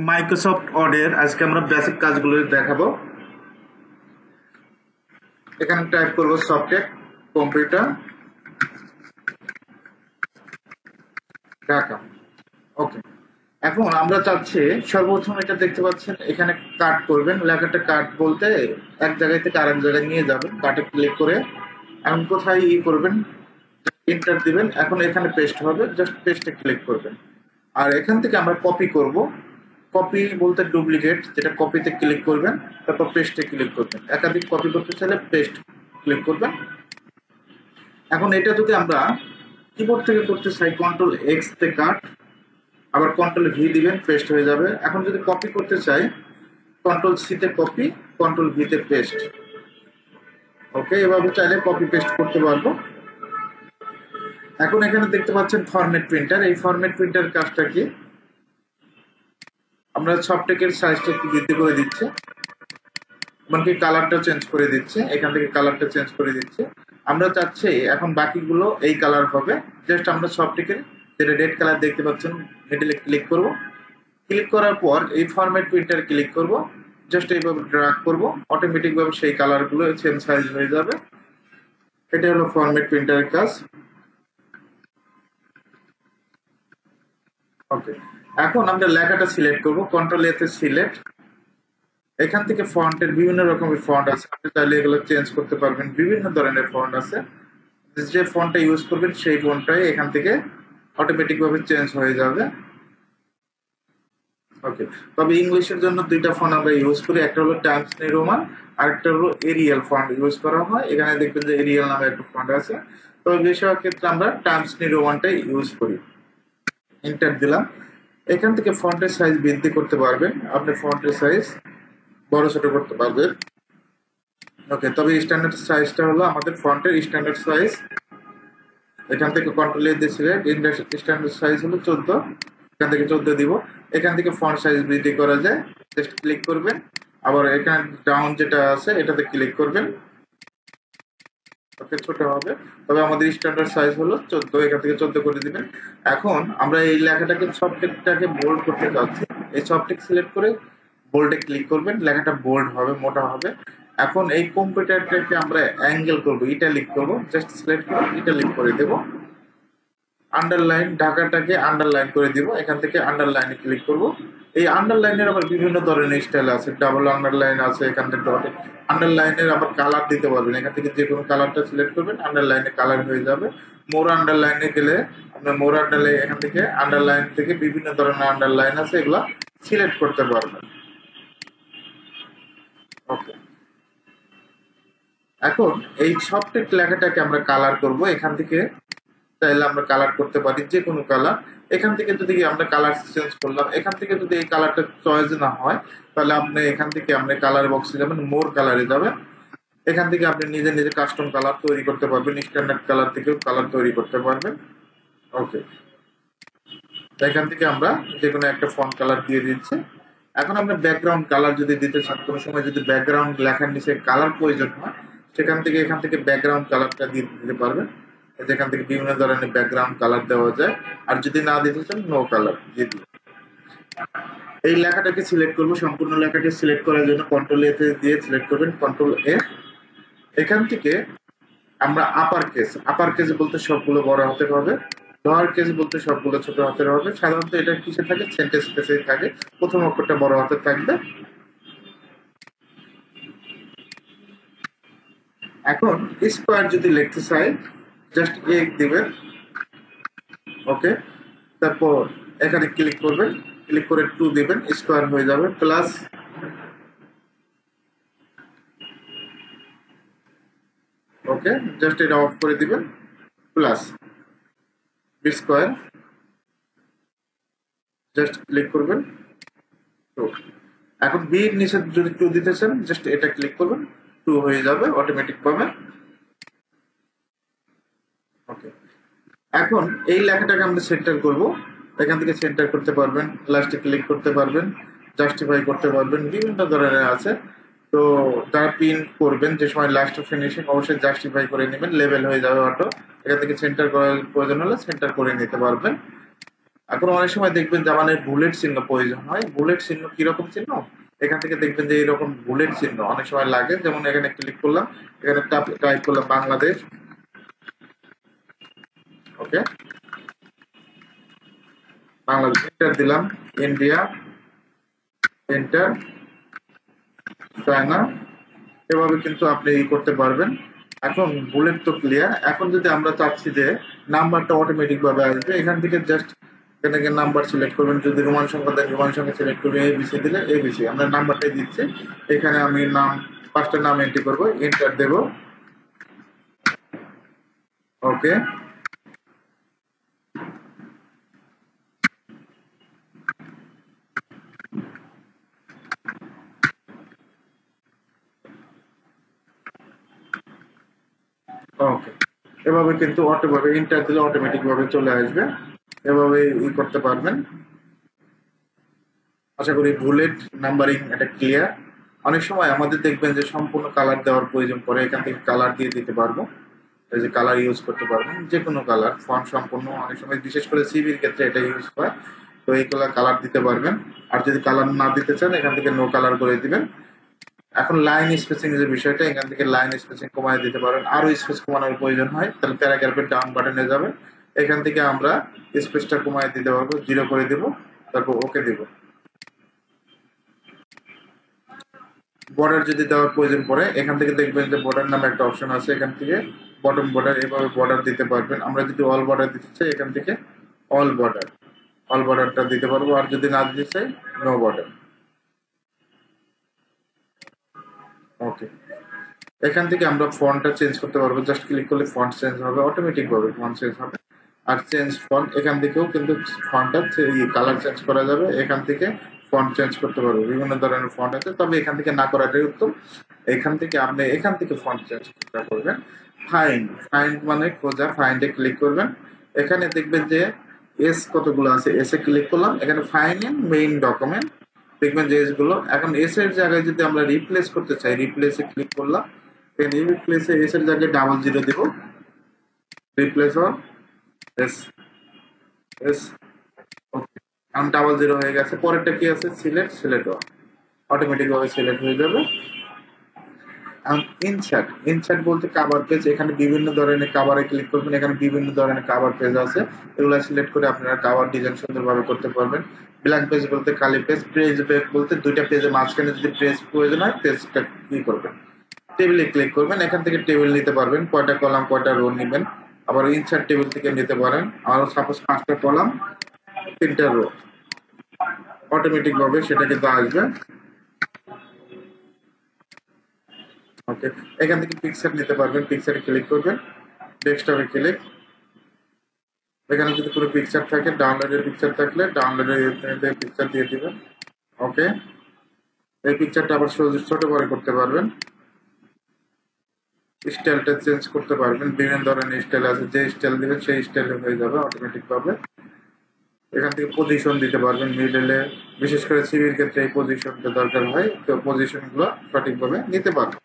Microsoft ওয়ার্ডের আজকে আমরা বেসিক কাজগুলো দেখাবো। এখানে টাইপ করব সফটওয়্যার কম্পিউটার ঢাকা। ওকে, এখন আমরা চাচ্ছি সর্বপ্রথম এটা দেখতে পাচ্ছেন এখানে কাট করবেন। লেখাটা কাট বলতে এক জায়গায় থেকে আরেক জায়গায় নিয়ে যাবেন। কাটে ক্লিক করে এখন কোথায় করবেন, এন্টার দিবেন। এখন এখানে পেস্ট হবে, জাস্ট পেস্টে ক্লিক করবেন। আর এখান থেকে আমরা কপি করব। কপি বলতে ডুপ্লিকেট, যেটা কপিতে ক্লিক করবেন, তারপর পেস্টে ক্লিক করবেন। একাধিক কপি করতে চাইলে পেস্ট ক্লিক করবেন। এখন এটা যদি আমরা কিবোর্ড থেকে করতে চাই, কন্ট্রোল এক্স তে কাট, আবার কন্ট্রোল ভি দিবেন, পেস্ট হয়ে যাবে। এখন যদি কপি করতে চাই, কন্ট্রোল সি তে কপি, কন্ট্রোল ভি তে পেস্ট। ওকে, এভাবে চাইলে কপি পেস্ট করতে পারবো। এখন এখানে দেখতে পাচ্ছেন ফরম্যাট প্রিন্টার। এই ফরম্যাট প্রিন্টার কাজটা কি, আমরা সফটটেকের সাইজটা একটু বৃদ্ধি করে দিচ্ছি, এমনকি কালারটা চেঞ্জ করে দিচ্ছে। এখান থেকে কালারটা চেঞ্জ করে দিচ্ছে। আমরা চাচ্ছি এখন বাকিগুলো এই কালার হবে। জাস্ট আমরা সফটটেকের যেটা রেড কালার দেখতে পাচ্ছেন, মিডলে ক্লিক করব। ক্লিক করার পর এই ফরম্যাট প্রিন্টার ক্লিক করব, জাস্ট এইভাবে ড্র্যাগ করব, অটোমেটিক ভাবে সেই কালারগুলো সেম সাইজ হয়ে যাবে। এটা হলো ফরম্যাট প্রিন্টারের কাজ। ওকে, এখন আমরা লেখাটা সিলেক্ট করব, কন্ট্রোল এ তে সিলেক্ট। এখান থেকে ফন্টের বিভিন্ন রকমের ফন্ট আছে, আপনি চাইলে এগুলো চেঞ্জ করতে পারবেন। বিভিন্ন ধরনের ফন্ট আছে, যে ফন্টটা ইউজ করবেন সেই ফন্টটাই এখান থেকে অটোমেটিক ভাবে চেঞ্জ হয়ে যাবে। ওকে, তবে ইংলিশের জন্য দুইটা ফন্ট আমরা ইউজ করি, একটা হলো টাইমস নিউ রোমান, আরেকটা হলো এরিয়াল ফন্ট ইউজ করা হয়। এখানে দেখবেন যে এরিয়াল নামে একটা ফন্ট আছে, তবে বেশিরভাগ ক্ষেত্রে আমরা টাইমস নিউ রোমানটাই ইউজ করি। এন্টার দিলাম। এখান থেকে ফন্টের সাইজ বৃদ্ধি করতে পারবেন, আপনি ফন্টের সাইজ বড় ছোট করতে পারবেন। ওকে, তবে স্ট্যান্ডার্ড সাইজটা হলো আমাদের ফন্টের স্ট্যান্ডার্ড সাইজ। এখান থেকে কন্ট্রোল এ দিয়ে সিলেক্ট, স্ট্যান্ডার্ড সাইজ হলো 14, এখান থেকে 14 দিব। এখান থেকে ফন্ট সাইজ বৃদ্ধি করা যায়, জাস্ট ক্লিক করবেন। আবার এখানে ডাউন যেটা আছে এটাতে ক্লিক করবেন। ওকে, ছোট হবে, তবে আমাদের স্ট্যান্ডার্ড সাইজ হলো 14, এখান থেকে 14 করে দিবেন। এখন আমরা এই লেখাটাকে সফটটেক্সটাকে বোল্ড করতে চাচ্ছি, এই সফটটেক্স সিলেক্ট করে বোল্ডে ক্লিক করবেন, লেখাটা বোল্ড হবে, মোটা হবে। এখন এই কম্পিউটারটাকে আমরা অ্যাঙ্গেল করব, ইটালিক করব, জাস্ট সিলেক্ট করে ইটালিক করে দেব। আন্ডারলাইন, ঢাকাটাকে আন্ডারলাইন করে দিব, এখান থেকে আন্ডারলাইনে ক্লিক করব। এই আন্ডারলাইনের আবার বিভিন্ন ধরনের স্টাইল আছে, ডাবল আন্ডারলাইন আছে, এখান থেকে ডট। আন্ডারলাইনের আবার কালার দিতে পারবেন, এখান থেকে যে কোনো কালারটা সিলেক্ট করবেন, আন্ডারলাইনে কালার হয়ে যাবে। মোর আন্ডারলাইনে গেলে আপনার মোর আন্ডারলাইন, এখান থেকে আন্ডারলাইন থেকে বিভিন্ন ধরনের আন্ডারলাইন আছে, এগুলা সিলেক্ট করতে পারবেন। ওকে, এখন এই সফটটেক্সট লেখাটাকে আমরা কালার করব। এখান থেকে চাইলে আমরা কালার করতে পারি যে কোনো কালার। এখান থেকে যদি আমরা কালার চেঞ্জ করলাম, এখান থেকে যদি এই কালারটা চয়েস না হয়, তাহলে আপনি এখান থেকে আপনি কালার বক্সে যাবেন, মোর কালারে যাবেন। এখান থেকে আপনি নিজে নিজে কাস্টম কালার তৈরি করতে পারবেন, স্ট্যান্ডার্ড কালার থেকেও কালার তৈরি করতে পারবেন। ওকে, এখান থেকে আমরা যে কোনো একটা ফন্ট কালার দিয়ে দিচ্ছি। এখন আমরা ব্যাকগ্রাউন্ড কালার যদি দিতে চান, কোনো সময় যদি ব্যাকগ্রাউন্ড লেখার নিচে কালার প্রয়োজন হয়, সেখান থেকে এখান থেকে ব্যাকগ্রাউন্ড কালারটা দিয়ে দিতে পারবেন। যেখান থেকে বিভিন্ন ধরনের ব্যাকগ্রাউন্ড কালার দেওয়া যায়। আর যদি না দিতে চান, নো কালার দিয়ে দিন। এই লেখাটাকে সিলেক্ট করব, সম্পূর্ণ লেখাটি সিলেক্ট করার জন্য কন্ট্রোল এ দিয়ে সিলেক্ট করবেন, কন্ট্রোল এ। এখান থেকে আমরা আপার কেস বলতে সবগুলো বড় হাতের হবে, লোয়ার কেস বলতে সবগুলো ছোট হাতের হবে। সাধারণত এটা কিসে থাকে, সেন্টেন্স কেসে থাকে, প্রথম অক্ষরটা বড় হাতের থাকবে। এখন স্কোয়ার যদি লিখতে চাই, জাস্ট এ দিবেন। ওকে, তারপর এখানে ক্লিক করবেন, ক্লিক করে 2 দিবেন, স্কোয়ার হয়ে যাবে। প্লাস, ওকে, জাস্ট এটা অফ করে দিবেন। Plus B square, just click করবেন 2। এখন বি এর নিচে যদি 2 দিতে চান, জাস্ট এটা ক্লিক করবেন, 2 হয়ে যাবে অটোমেটিক ভাবে। ওকে, এখন এই লেখাটাকে আমরা সেন্টার করব। এখান থেকে সেন্টার করতে পারবেন, লাস্টে ক্লিক করতে পারবেন, জাস্টিফাই করতে পারবেন, বিভিন্ন ধরনের আছে। তো যারা পিন করবেন যে সময় লাস্ট ফিনিশিং, অবশ্যই জাস্টিফাই করে নেবেন, লেভেল হয়ে যাবে অটো। এখান থেকে সেন্টার করার প্রয়োজন হলে সেন্টার করে নিতে পারবেন। এখন অনেক সময় দেখবেন জাপানের বুলেট চিহ্ন প্রয়োজন হয়। বুলেট চিহ্ন কিরকম চিহ্ন? এখান থেকে দেখবেন যে এরকম বুলেট চিহ্ন অনেক সময় লাগে। যেমন এখানে ক্লিক করলাম, এখানে টাইপ করলাম বাংলাদেশ, ওকে, বাংলাদেশ এন্টার দিলাম, ইন্ডিয়া এন্টার, চায়না, এভাবে কিন্তু আপনি করতে পারবেন। এখন বুলেট তো ক্লিয়ার। এখন যদি আমরা চাচ্ছি যে নাম্বারটা অটোমেটিক ভাবে আসবে, এখান থেকে জাস্ট এখান থেকে নাম্বার সিলেক্ট করবেন। যদি রোমান সংখ্যা দেন রোমান সংখ্যা সিলেক্ট করবেন, এবিসি দিলে এবিসি, আমরা নাম্বারটাই দিচ্ছি। এখানে আমি নাম, পাঁচটা নাম এন্ট্রি করবো, এন্টার দেব, ওকে। ওকে, এভাবে কিন্তু অটোভাবে এন্টার দিলে অটোমেটিক ভাবে চলে আসবে। এভাবে করতে পারবেন। আশা করি বুলেট নাম্বারিং এটা ক্লিয়ার। অনেক সময় আমাদের দেখবেন যে সম্পূর্ণ কালার দেওয়ার প্রয়োজন পড়ে, এখান থেকে কালার দিয়ে দিতে পারবো। এই যে কালার ইউজ করতে পারবেন, যে কোনো কালার, ফন্ট সম্পূর্ণ, অনেক সময় বিশেষ করে সিভির ক্ষেত্রে এটা ইউজ হয়। তো এইগুলা কালার দিতে পারবেন। আর যদি কালার না দিতে চান এখান থেকে নো কালার করে দিবেন। এখন লাইন স্পেসিং যে বিষয়টা, এখান থেকে লাইন স্পেসিং কমায় দিতে পারেন। আরো স্পেস কমানোর প্রয়োজন হয় তাহলে প্যারাগ্রাফের ডাউন বাটনে যাবে, এখান থেকে আমরা স্পেসটা কমায় দিতে পারবো, 0 করে দিব, তারপর ওকে দিব। বর্ডার যদি দেওয়ার প্রয়োজন পড়ে এখান থেকে দেখবেন যে বর্ডার নামে একটা অপশন আছে, এখান থেকে বটম বর্ডার, এভাবে বর্ডার দিতে পারবেন। আমরা যদি অল বর্ডার দিতে চাই এখান থেকে অল বর্ডার, অল বর্ডারটা দিতে পারবো। আর যদি না দিতে চাই নো বর্ডার, ওকে। এখান থেকে আমরা ফন্টটা চেঞ্জ করতে পারবো, জাস্ট ক্লিক করলে ফন্ট চেঞ্জ হবে, অটোমেটিক ভাবে ফন্ট চেঞ্জ হবে। আর চেঞ্জ ফন্ট, এখান থেকেও কিন্তু ফন্টটা কালার চেঞ্জ করা যাবে, এখান থেকে ফন্ট চেঞ্জ করতে পারবো। বিভিন্ন ধরনের ফন্ট আছে, তবে এখান থেকে না করাটাই উত্তম। এখান থেকে আপনি এখান থেকে ফন্ট চেঞ্জ করবেন। ফাইন্ড, ফাইন্ড মানে খোঁজা, ফাইন্ডে ক্লিক করবেন। এখানে দেখবেন যে এস কতগুলো আছে, এসে ক্লিক করলাম, এখানে ফাইন্ড ইন মেইন ডকুমেন্ট, দেখবেন যে এস গুলো। এখন এস এর জায়গায় যদি আমরা রিপ্লেস করতে চাই, রিপ্লেসে ক্লিক করলাম, রিপ্লেসে এস এর জায়গায় 00 দিব, রিপ্লেস অন এস, এস, ওকে। এখন 00 হয়ে গেছে। পরেরটা কি আছে, সিলেক্ট, সিলেক্ট অল, অটোমেটিক ভাবে সিলেক্ট হয়ে যাবে। ইনসার্ট, ইনসার্ট বলতে কাভার পেজ, এখানে বিভিন্ন ধরনের কাভারে ক্লিক করবেন, এখানে বিভিন্ন ধরনের কাভার পেজ আছে, এগুলো সিলেক্ট করে আপনারা কাভার ডিজাইন সুন্দরভাবে করতে পারবেন। ব্ল্যাঙ্ক পেজ বলতে খালি পেজ, পেজ ব্রেক বলতে দুইটা পেজের মাঝখানে যদি পেজ প্রয়োজন হয় পেজটা কি করবেন, টেবিলে ক্লিক করবেন, এখান থেকে টেবিল নিতে পারবেন, কয়টা কলাম কয়টা রো নেবেন। আবার ইনসার্ট টেবিল থেকে নিতে পারেন, আর সাপোজ 5টা কলাম 3টা রো, অটোমেটিক ভাবে সেটা কিন্তু আসবে, ওকে। এখান থেকে পিকচার নিতে পারবেন, পিকচারে ক্লিক করবেন, ডেস্কটপে ক্লিক, এখানে যদি কোনো পিকচার থাকে, ডাউনলোডের পিকচার থাকলে ডাউনলোডের পিকচার দিয়ে দিবেন, ওকে। এই পিকচারটা আবার ছোট বড় করতে পারবেন, স্টাইলটা চেঞ্জ করতে পারবেন, বিভিন্ন ধরনের স্টাইল আছে, যে স্টাইল দিবেন সেই স্টাইলে হয়ে যাবে অটোমেটিক ভাবে। এখান থেকে পজিশন দিতে পারবেন মিডলে, বিশেষ করে সিভির ক্ষেত্রে এই পজিশনটা দরকার হয়, তো পজিশন গুলো সঠিকভাবে নিতে পারবেন।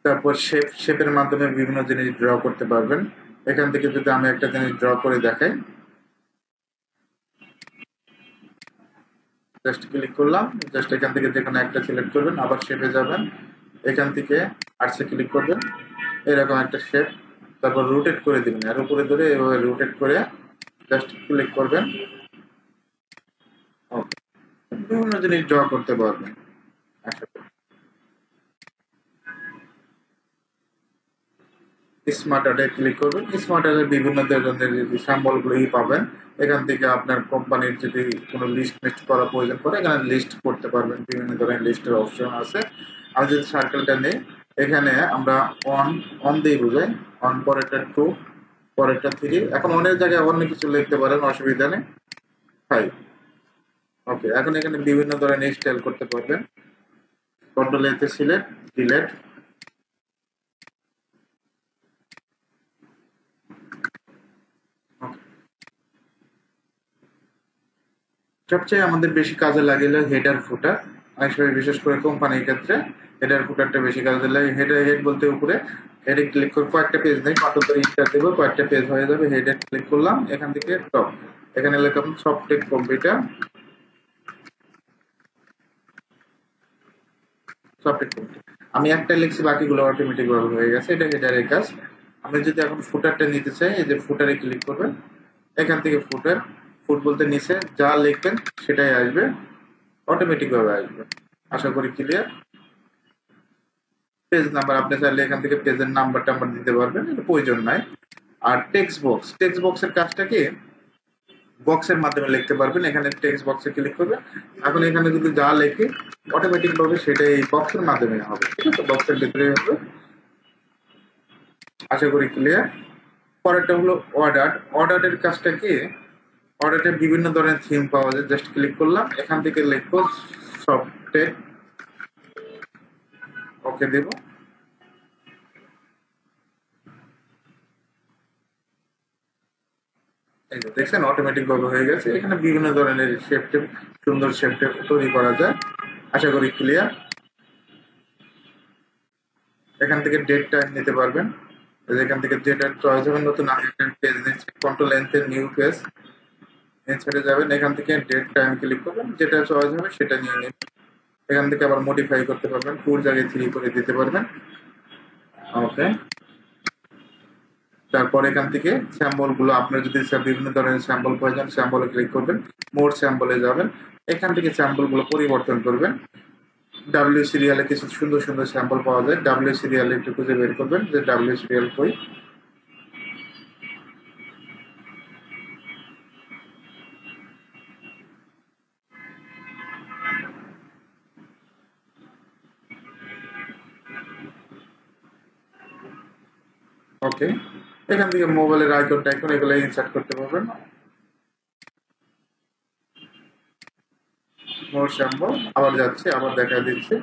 তারপর শেপ, শেপের মাধ্যমে বিভিন্ন জিনিস ড্র করতে পারবেন। এখান থেকে যদি আমি একটা জিনিস ড্র করে দেখাই, জাস্ট ক্লিক করলাম, জাস্ট এখান থেকে যে কোনো একটা সিলেক্ট করবেন, আবার শেপে যাবেন, এখান থেকে আর্টসে ক্লিক করবেন, এরকম একটা শেপ, তারপর রোটেট করে দিবেন, আর উপরে ধরে এভাবে রোটেট করে জাস্ট ক্লিক করবেন, ওকে। বিভিন্ন জিনিস ড্র করতে পারবেন। আশা করি স্মার্ট আর্টে ক্লিক করবেন, স্মার্ট আর্টের বিভিন্ন ধরনের সিম্বল গুলোই পাবেন। এখান থেকে আপনার কোম্পানির যদি কোনো লিস্ট মিস্ট করা প্রয়োজন পড়ে এখানে লিস্ট করতে পারবেন, বিভিন্ন ধরনের লিস্টের অপশন আছে। আমি যদি সার্কেলটা নেই, এখানে আমরা অন, অন দিয়ে বুঝাই, অন, পরেরটা 2, পরেরটা 3, এখন অনেক জায়গায় অন্য কিছু লিখতে পারেন, অসুবিধা নেই, 5, ওকে। এখন এখানে বিভিন্ন ধরনের স্টাইল করতে পারবেন, কন্ট্রোল এতে সিলেক্ট, ডিলেট, সবচেয়ে আমাদের বেশি কাজে লাগে হেডার ফুটার, অনেক সময় বিশেষ করে কোম্পানির ক্ষেত্রে হেডার ফুটারটা বেশি কাজে লাগে। হেডার, হেড বলতে উপরে, হেডে ক্লিক করে কয়েকটা পেজ নেই, কন্ট্রোল ধরে ইন্টার দেবো, কয়েকটা পেজ হয়ে যাবে। হেডে ক্লিক করলাম, এখান থেকে টপ, এখানে লিখলাম সফটটেক কম্পিউটার, সফটটেক কম্পিউটার। আমি একটা লিখছি, বাকিগুলো অটোমেটিক ভাবে হয়ে গেছে। এটা হেডারের কাজ। আমি যদি এখন ফুটারটা নিতে চাই, এই যে ফুটারে ক্লিক করবেন, এখান থেকে ফুটার, ফুট বলতে নিচে যা লিখবেন সেটাই আসবে, অটোমেটিক ভাবে আসবে। আশা করি ক্লিয়ার। পেজ নাম্বার আপনি চাইলে এখান থেকে পেজের নাম্বার টাম্বার দিতে পারবেন, এটা প্রয়োজন নাই। আর টেক্সট বক্স, টেক্সট বক্সের কাজটা কি, বক্সের মাধ্যমে লিখতে পারবেন। এখানে টেক্সট বক্সে ক্লিক করবেন। এখন এখানে যদি যা লেখে অটোমেটিক ভাবে সেটা এই বক্সের মাধ্যমে হবে, ঠিক আছে, বক্সের ভিতরে হবে। আশা করি ক্লিয়ার। পরেরটা হলো অর্ডার। অর্ডারের কাজটা কি, অর্ডারে বিভিন্ন ধরনের থিম পাওয়া যায়। জাস্ট ক্লিক করলাম, এখান থেকে লিখবো সফটটেক, ওকে দেব। এই যে দেখছেন অটোমেটিক ভাবে হয়ে গেছে। এখানে বিভিন্ন ধরনের শেপ টেপ, সুন্দর শেপ টেপ তৈরি করা যায়। আশা করি ক্লিয়ার। এখান থেকে ডেট টাইম নিতে পারবেন। এখান থেকে যেটা চয়েস হবে, নতুন আমি একটা পেজ নিচ্ছি, কন্ট্রোল এন্টার নিউ পেজ, ইনসার্টে যাবেন, এখান থেকে ডেট টাইম ক্লিক করবেন, যেটা চয়েস হবে সেটা নিয়ে নিন। এখান থেকে আবার মডিফাই করতে পারবেন, 4 জায়গায় 3 করে দিতে পারবেন, ওকে। তারপর এখান থেকে স্যাম্পল গুলো, আপনার যদি বিভিন্ন ধরনের স্যাম্পল প্রয়োজন, স্যাম্পলে ক্লিক করবেন, মোর স্যাম্পলে যাবেন, এখান থেকে স্যাম্পল গুলো পরিবর্তন করবেন। ডাব্লিউ সিরিয়ালে কিছু সুন্দর সুন্দর স্যাম্পল পাওয়া যায়, ডাব্লিউ সিরিয়ালে একটু খুঁজে বের করবেন যে ডাব্লিউ সিরিয়াল কই। ওকে, এখান থেকে মোবাইলের আইকন টাইকন এগুলো ইনসার্ট করতে পারবেন। মোর স্যাম্পল আবার যাচ্ছে, আবার দেখা দিচ্ছে।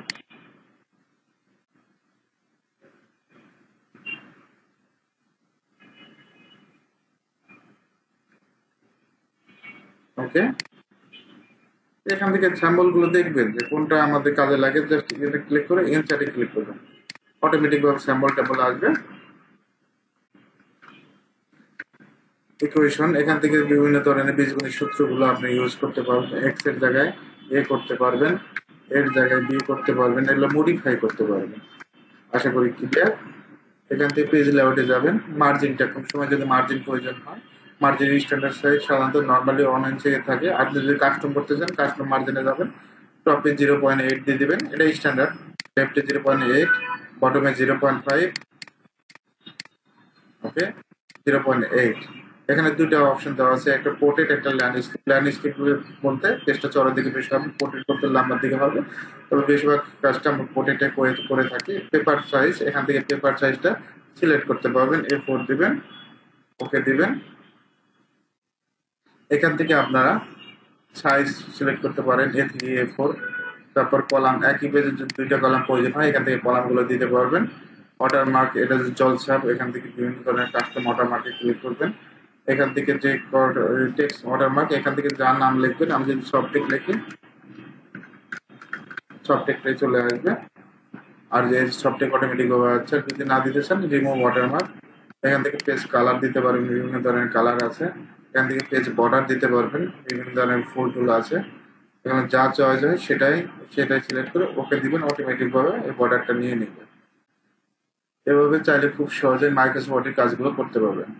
ওকে, এখান থেকে স্যাম্পল গুলো দেখবেন যে কোনটা আমাদের কাজে লাগে, জাস্ট এটা ক্লিক করে ইনসার্টে ক্লিক করবেন, অটোমেটিক ভাবে স্যাম্পল ট্যাম্পল আসবে। ইকুয়েশন, এখান থেকে বিভিন্ন ধরনের বীজগণিত সূত্রগুলো আপনি ইউজ করতে পারবেন। এক্স এর জায়গায় এ করতে পারবেন, এর জায়গায় বি করতে পারবেন, এগুলো মডিফাই করতে পারবেন। আশা করি ক্লিয়ার। এখান থেকে পেজ লেআউটে যাবেন, মার্জিনটা কোন সময় যদি মার্জিন প্রয়োজন হয়, মার্জিন স্ট্যান্ডার্ড সাইজ সাধারণত নর্মালি 1 ইঞ্চি থাকে। আপনি যদি কাস্টম করতে চান, কাস্টম মার্জিনে যাবেন, টপে 0.8 দিয়ে দিবেন, এটা স্ট্যান্ডার্ড। লেফটে 0.8, বটমে 0.5, ওকে, 0.8। এখানে দুইটা অপশন দেওয়া আছে, একটা পোর্ট্রেট, একটা ল্যান্ডস্কেপ। ল্যান্ডস্কেপ বলতে পেজটা চড়ার দিকে বেশি হবে, পোর্ট্রেট করতে লম্বার দিকে হবে। তবে বেশিরভাগ কাজটা আমরা পোর্ট্রেটে করে থাকি। পেপার সাইজ, এখান থেকে পেপার সাইজটা সিলেক্ট করতে পারবেন, A4 দিবেন, ওকে দিবেন। এখান থেকে আপনারা সাইজ সিলেক্ট করতে পারেন, A3, A4। তারপর কলাম, একই পেজে যদি দুইটা কলাম প্রয়োজন হয়, এখান থেকে কলামগুলো দিতে পারবেন। ওয়াটারমার্ক, এটা যে জলছাপ, এখান থেকে বিভিন্ন ধরনের কাস্টম ওয়াটারমার্কে ক্লিক করবেন। এখান থেকে যে টেক্সট ওয়াটারমার্ক, এখান থেকে যার নাম লিখবেন, আমি যদি সফটেক লিখি, সফটেকটাই চলে আসবে। আর যে সফটেক অটোমেটিক ভাবে আছে, যদি না দিতে চান রিমুভ ওয়াটারমার্ক। এখান থেকে পেজ কালার দিতে পারবেন, বিভিন্ন ধরনের কালার আছে। এখান থেকে পেজ বর্ডার দিতে পারবেন, বিভিন্ন ধরনের ফুল টুল আছে। এখানে যা চয়েস হয় সেটাই সেটাই সিলেক্ট করে ওকে দিবেন, অটোমেটিক ভাবে এই বর্ডারটা নিয়ে নেবে। এভাবে চাইলে খুব সহজে মাইক্রোসফটের কাজগুলো করতে পারবেন।